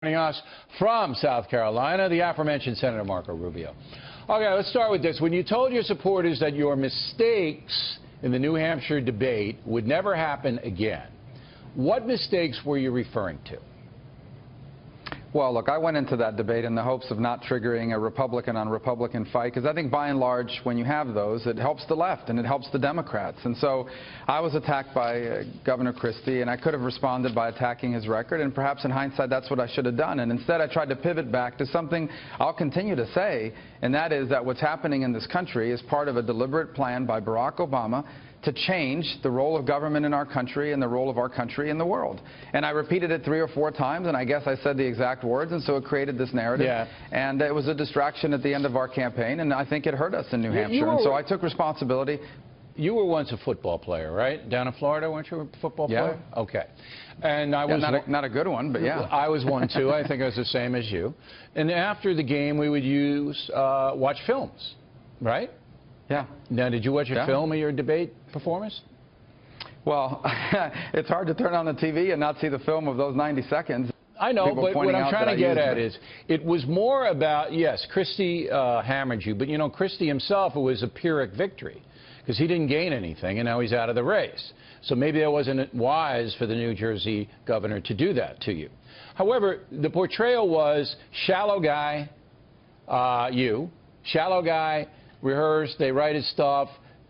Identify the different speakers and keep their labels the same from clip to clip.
Speaker 1: Joining us from South Carolina, the aforementioned Senator Marco Rubio. Okay, let's start with this. When you told your supporters that your mistakes in the New Hampshire debate would never happen again, what mistakes were you referring to?
Speaker 2: Well, look, I went into that debate in the hopes of not triggering a Republican-on-Republican fight, because I think by and large, when you have those, it helps the left and it helps the Democrats. And so I was attacked by Governor Christie, and I could have responded by attacking his record, and perhaps in hindsight, that's what I should have done. And instead, I tried to pivot back to something I'll continue to say, and that is that what's happening in this country is part of a deliberate plan by Barack Obama to change the role of government in our country and the role of our country in the world. And I repeated it 3 or 4 times, and I guess I said the exact words, and so it created this narrative.
Speaker 1: Yeah.
Speaker 2: And it was a distraction at the end of our campaign, and I think it hurt us in New Hampshire. And so I took responsibility.
Speaker 1: You were once a football player, right? Down in Florida, weren't you a football player?
Speaker 2: Yeah.
Speaker 1: Okay. And I was
Speaker 2: not a good one, but yeah.
Speaker 1: I was one too. I think I was the same as you. And after the game, we would watch films, right?
Speaker 2: Yeah.
Speaker 1: Now, did you watch a film of your debate performance?
Speaker 2: Well, it's hard to turn on the TV and not see the film of those 90 seconds.
Speaker 1: I know, but what I'm trying to get at is, it was more about, yes, Christie hammered you, but, you know, Christie himself, it was a Pyrrhic victory, because he didn't gain anything, and now he's out of the race. So maybe it wasn't wise for the New Jersey governor to do that to you. However, the portrayal was shallow guy, shallow guy, rehearsed, they write his stuff,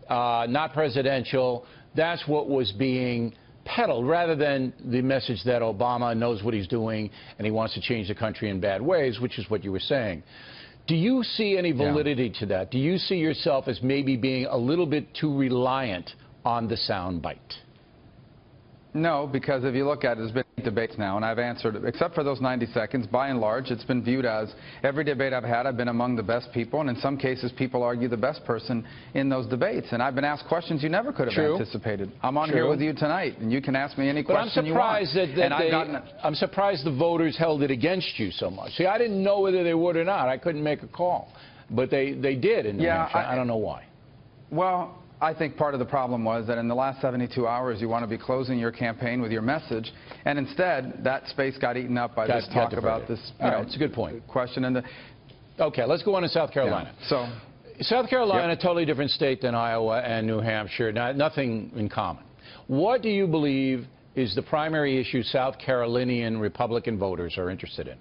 Speaker 1: not presidential. That's what was being peddled, rather than the message that Obama knows what he's doing and he wants to change the country in bad ways, which is what you were saying. Do you see any validity to that? Do you see yourself as maybe being a little bit too reliant on the soundbite? No, because if you look at it, there's been debates now, and I've answered, except for those 90 seconds, by and large, it's been viewed as every debate I've had, I've been among the best people, and in some cases, people argue the best person in those debates. And I've been asked questions you never could have anticipated. I'm on here with you tonight, and you can ask me any question you want. I'm surprised the voters held it against you so much. See, I didn't know whether they would or not. I couldn't make a call. But they did in New Hampshire. I don't know why.
Speaker 2: Well, I think part of the problem was that in the last 72 hours, you want to be closing your campaign with your message, and instead, that space got eaten up by this talk about this.
Speaker 1: It's a good point.
Speaker 2: Question. And
Speaker 1: okay, let's go on to South Carolina.
Speaker 2: Yeah. So,
Speaker 1: South Carolina, totally different state than Iowa and New Hampshire. Nothing in common. What do you believe is the primary issue South Carolinian Republican voters are interested in?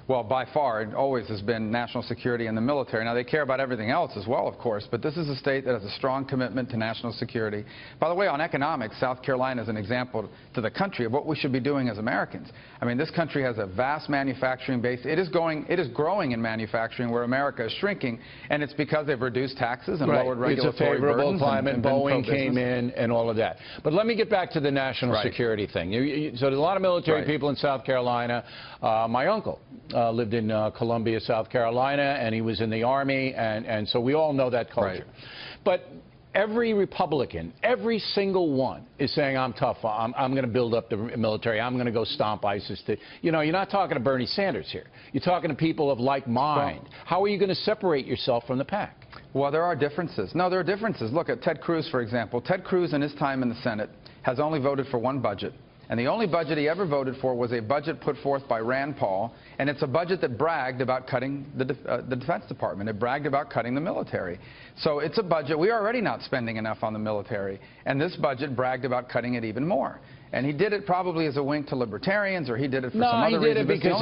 Speaker 2: Well, by far, it always has been national security and the military. Now, they care about everything else as well, of course, but this is a state that has a strong commitment to national security. By the way, on economics, South Carolina is an example to the country of what we should be doing as Americans. I mean, this country has a vast manufacturing base. It is growing in manufacturing where America is shrinking, and it's because they've reduced taxes and lowered regulatory burdens.
Speaker 1: It's a favorable climate. Boeing came in and all of that. But let me get back to the national security thing. So there's a lot of military people in South Carolina. My uncle lived in Columbia, South Carolina, and he was in the Army, and so we all know that culture. But every Republican, every single one is saying, I'm tough, I'm going to build up the military, I'm going to go stomp ISIS. You know, you're not talking to Bernie Sanders here. You're talking to people of like mind. Well, how are you going to separate yourself from the pack?
Speaker 2: Well, there are differences. No, there are differences. Look at Ted Cruz, for example. Ted Cruz, in his time in the Senate, has only voted for one budget. And the only budget he ever voted for was a budget put forth by Rand Paul, and it's a budget that bragged about cutting the Defense Department. It bragged about cutting the military. So it's a budget. We're already not spending enough on the military, and this budget bragged about cutting it even more. And he did it probably as a wink to libertarians, or he did it for some other reason.
Speaker 1: No, he did it because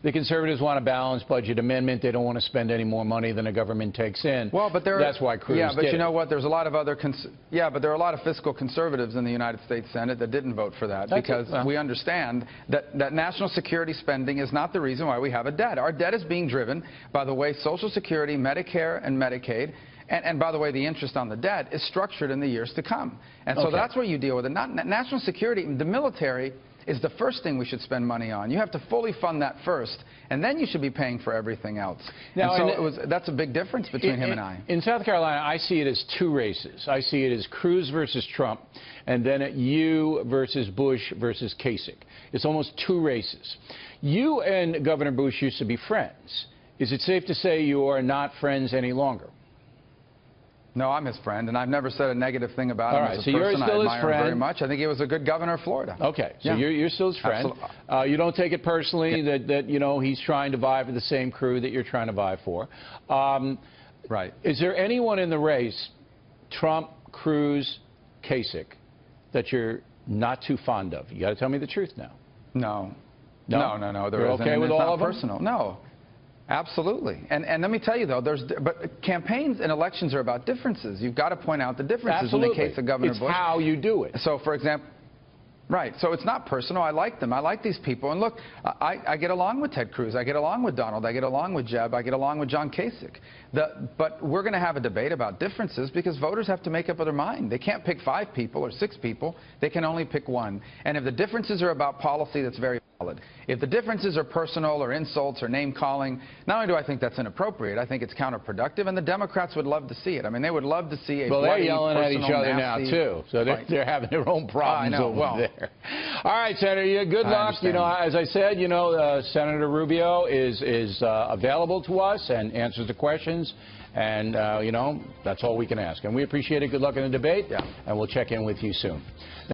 Speaker 1: the conservatives want a balanced budget amendment. They don't want to spend any more money than the government takes in.
Speaker 2: Well, but
Speaker 1: that's why Cruz
Speaker 2: did
Speaker 1: it.
Speaker 2: You know what? There's a lot of other but there are a lot of fiscal conservatives in the United States Senate that didn't vote for that because we understand that national security spending is not the reason why we have a debt. Our debt is being driven by the way Social Security, Medicare, and Medicaid, and by the way, the interest on the debt is structured in the years to come. And so that's where you deal with it. National security, the military is the first thing we should spend money on. You have to fully fund that first, and then you should be paying for everything else. Now, that's a big difference between him and I.
Speaker 1: In South Carolina, I see it as 2 races. I see it as Cruz versus Trump, and then you versus Bush versus Kasich. It's almost 2 races. You and Governor Bush used to be friends. Is it safe to say you are not friends any longer?
Speaker 2: No, I'm his friend, and I've never said a negative thing about him as a
Speaker 1: so you're
Speaker 2: person.
Speaker 1: still
Speaker 2: I
Speaker 1: his
Speaker 2: admire him
Speaker 1: friend.
Speaker 2: very much. I think he was a good governor of Florida.
Speaker 1: Okay, so
Speaker 2: Yeah.
Speaker 1: you're still his friend. You don't take it personally that you know he's trying to vie for the same crew that you're trying to vie for.
Speaker 2: Right.
Speaker 1: Is there anyone in the race, Trump, Cruz, Kasich, that you're not too fond of? You got to tell me the truth now.
Speaker 2: No.
Speaker 1: No?
Speaker 2: No.
Speaker 1: You're
Speaker 2: isn't,
Speaker 1: okay
Speaker 2: and
Speaker 1: with
Speaker 2: it's
Speaker 1: all
Speaker 2: not
Speaker 1: of them?
Speaker 2: personal. No. Absolutely. And let me tell you, though, but campaigns and elections are about differences. You've got to point out the differences.
Speaker 1: Absolutely.
Speaker 2: In the case of Governor Bush.
Speaker 1: It's how you do it.
Speaker 2: So, for example, right. So it's not personal. I like them. I like these people. And look, I get along with Ted Cruz. I get along with Donald. I get along with Jeb. I get along with John Kasich. But we're going to have a debate about differences because voters have to make up their mind. They can't pick 5 people or 6 people. They can only pick 1. And if the differences are about policy, that's very valid. If the differences are personal or insults or name-calling, not only do I think that's inappropriate, I think it's counterproductive, and the Democrats would love to see it. I mean, they would love to see a
Speaker 1: well,
Speaker 2: bloody,
Speaker 1: they're yelling at each other
Speaker 2: nasty,
Speaker 1: now, too. So they're having their own problems over there. All right, Senator, good luck. You know, as I said, you know, Senator Rubio is available to us and answers the questions. And, you know, that's all we can ask. And we appreciate it. Good luck in the debate. Yeah. And we'll check in with you soon.